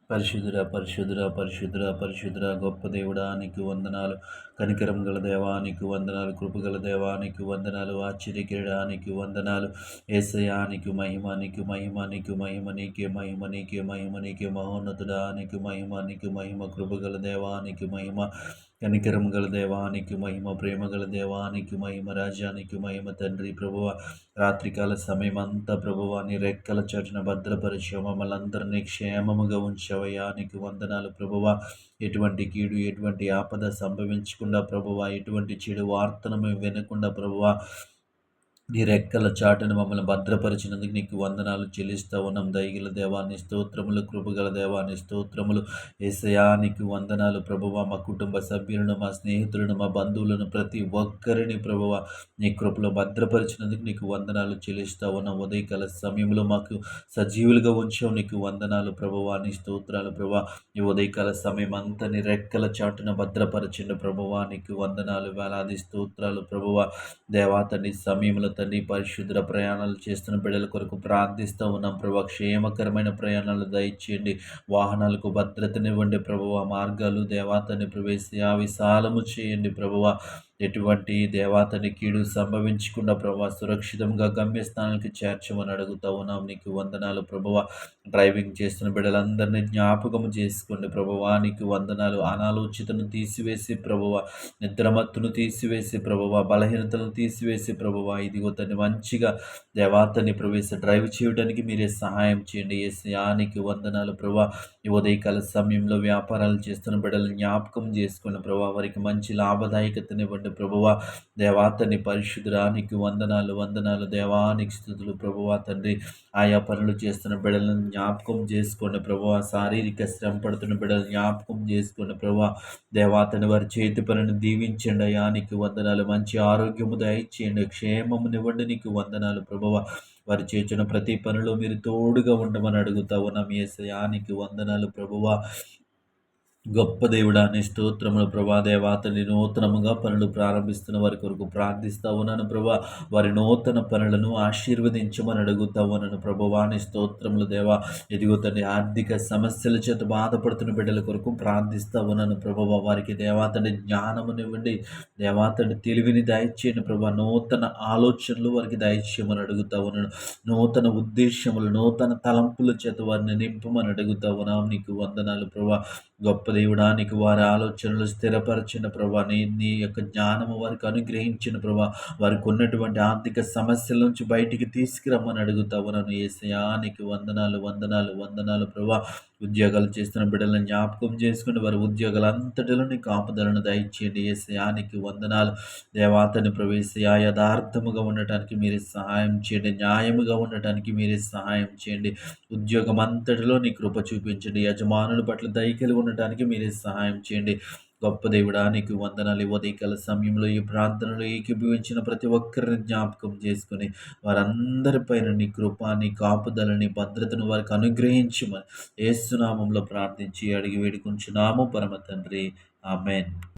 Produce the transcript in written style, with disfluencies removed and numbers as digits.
పరిశుద్ధుడా పరిశుద్ధుడా పరిశుద్ధుడా పరిశుద్ధుడా గొప్ప దేవుడా నీకు వందనాలు. కనికరం గల దేవానికి వందనాలు. కృపగల దేవానికి వందనాలు. ఆశ్చర్యకిరీడానికి వందనాలు. యేసయ్యానికి మహిమ, నీకు మహిమ, నీకు మహిమ, నీకే మహిమ, నీకే మహిమ, నీకే మహోన్నతుడా నీకు మహిమ, నీకు మహిమ. కృపగల దేవానికి మహిమ, కనికరం గల దేవానికి మహిమ, ప్రేమ గల దేవానికి మహిమ, రాజ్యానికి మహిమ. తండ్రి ప్రభువ, రాత్రికాల సమయం అంతా ప్రభువ నీ రెక్కల చాటున భద్రపరిచి మమ్మల్ని అందరినీ క్షేమముగా ఉంచవయ్యా నీకు వందనాలు ప్రభువ. ఎటువంటి కీడు, ఎటువంటి ఆపద సంభవించకుండా ప్రభువ, ఎటువంటి చెడు వార్తను మేము వినకుండా ప్రభువ నీ రెక్కల చాటును మమ్మల్ని భద్రపరిచినందుకు నీకు వందనాలు చెల్లిస్తూ ఉన్నాం. దయగల దేవాన్ని స్తోత్రములు, కృపగల దేవాన్ని స్తోత్రములు. యేసయ్యా నీకు వందనాలు ప్రభువ. మా కుటుంబ సభ్యులను, మా స్నేహితులను, మా బంధువులను ప్రతి ఒక్కరిని ప్రభువ నీ కృపలో భద్రపరిచినందుకు నీకు వందనాలు చెల్లిస్తూ ఉన్నాం. ఉదయకాల సమయంలో మాకు సజీవులుగా ఉంచావు, నీకు వందనాలు ప్రభువ. నీ స్తోత్రాలు ప్రభువ. ఈ ఉదయకాల సమయం అంతా నీ రెక్కల చాటున భద్రపరిచిన ప్రభువ నీకు వందనాలు, వేలాది స్తోత్రాలు ప్రభువ. దేవా తండ్రి సమయంలో తండ్రి పరిశుద్ధ ప్రయాణాలు చేస్తున్న బిడ్డల కొరకు ప్రార్థిస్తూ ఉన్నాం ప్రభు. క్షేమకరమైన ప్రయాణాలు దయచేయండి. వాహనాలకు భద్రతనివ్వండి ప్రభువ. మార్గాలు దేవాతని ప్రవేశ విశాలము చేయండి ప్రభువ. ఎటువంటి దేవాతని కీడు సంభవించకుండా ప్రభు సురక్షితంగా గమ్యస్థానానికి చేర్చమని అడుగుతా ఉన్నాం. నీకు వందనాలు ప్రభువ. డ్రైవింగ్ చేస్తున్న బిడ్డలందరినీ జ్ఞాపకం చేసుకోండి ప్రభువ. నీకు వందనాలు. అనాలోచితను తీసివేసి ప్రభువ, నిద్రమత్తును తీసివేసి ప్రభువ, బలహీనతలను తీసివేసి ప్రభువ, ఇదిగో తను మంచిగా దేవాతని ప్రవేశ డ్రైవ్ చేయడానికి మీరే సహాయం చేయండి. యేసయ్యానికి వందనాలు ప్రభువ. ఈ ఉదయకాల సమయంలో వ్యాపారాలు చేస్తున్న బిడ్డలను జ్ఞాపకం చేసుకోండి ప్రభువ. వారికి మంచి లాభదాయకతనివ్వండి ప్రభువ. దేవాతని పరిశుద్ధుడానికి వందనాలు, వందనాలు. దేవానికి స్తుతులు ప్రభువ. తండ్రి ఆయా పనులు చేస్తున్న బిడ్డలను జ్ఞాపకం చేసుకోండి ప్రభువ. శారీరక శ్రమ పడుతున్న బిడ్డలను జ్ఞాపకం చేసుకోండి ప్రభువ. దేవాతని వారి చేతి పనులను దీవించండి అయ్యా నీకు వందనాలు. మంచి ఆరోగ్యము దయచేయండి, క్షేమమునివ్వండి నీకు వందనాలు ప్రభువ. వారు చేసిన ప్రతి పనిలో మీరు తోడుగా ఉండమని అడుగుతా ఉన్నాం. యేసయ్యా నీకు వందనాలు ప్రభువ. గొప్ప దేవుడా నీ స్తోత్రములు ప్రభా. దేవాతని నూతనముగా పనులు ప్రారంభిస్తున్న వారి కొరకు ప్రార్థిస్తా ఉన్నాను ప్రభా. వారి నూతన పనులను ఆశీర్వదించమని అడుగుతా ఉన్నాను ప్రభువా. నీ స్తోత్రములు దేవా. ఎదిగో తండ్రి ఆర్థిక సమస్యల చేత బాధపడుతున్న బిడ్డల కొరకు ప్రార్థిస్తా ఉన్నాను ప్రభువా. వారికి దేవాతని జ్ఞానమునివ్వండి, దేవాతని తెలివిని దయచేయండి ప్రభా. నూతన ఆలోచనలు వారికి దయచేయమని అడుగుతా ఉన్నాను. నూతన ఉద్దేశములు, నూతన తలంపుల చేత వారిని నింపమని అడుగుతా ఉన్నాం. నీకు వందనాలు ప్రభా. గొప్ప దేవుడానికి వారి ఆలోచనలు స్థిరపరిచిన ప్రభా. నీ యొక్క జ్ఞానము వారికి అనుగ్రహించిన ప్రభా. వారికి ఉన్నటువంటి ఆర్థిక సమస్యల నుంచి బయటికి తీసుకురమ్మని అడుగుతా ఉన్నాను. యేసయ్యా నీకు వందనాలు, వందనాలు, వందనాలు ప్రభా. ఉద్యోగాలు చేస్తున్న బిడ్డలను జ్ఞాపకం చేసుకుని వారి ఉద్యోగాలంతటిలో నీ కాపుదలను దయచేయండి. యేసయ్యా నీకు వందనాలు. దేవాతని ప్రవేశ యథార్థముగా ఉండటానికి మీరే సహాయం చేయండి. న్యాయముగా ఉండటానికి మీరే సహాయం చేయండి. ఉద్యోగం అంతటిలో నీ కృప చూపించండి. యజమానుల పట్ల దయకలిగి ఉండటానికి మీరే సహాయం చేయండి. గొప్ప దేవుడా నీకు వందనాలు. ఉదయకాల సమయంలో ఈ ప్రార్థనలో ఏకీభవించిన ప్రతి ఒక్కరిని జ్ఞాపకం చేసుకుని వారందరిపైన నీ కృప, నీ కాపుదలని, భద్రతను వారికి అనుగ్రహించమని యేసు నామములో ప్రార్థించి అడిగి వేడుకుంటున్నాము పరమ తండ్రి. ఆమేన్.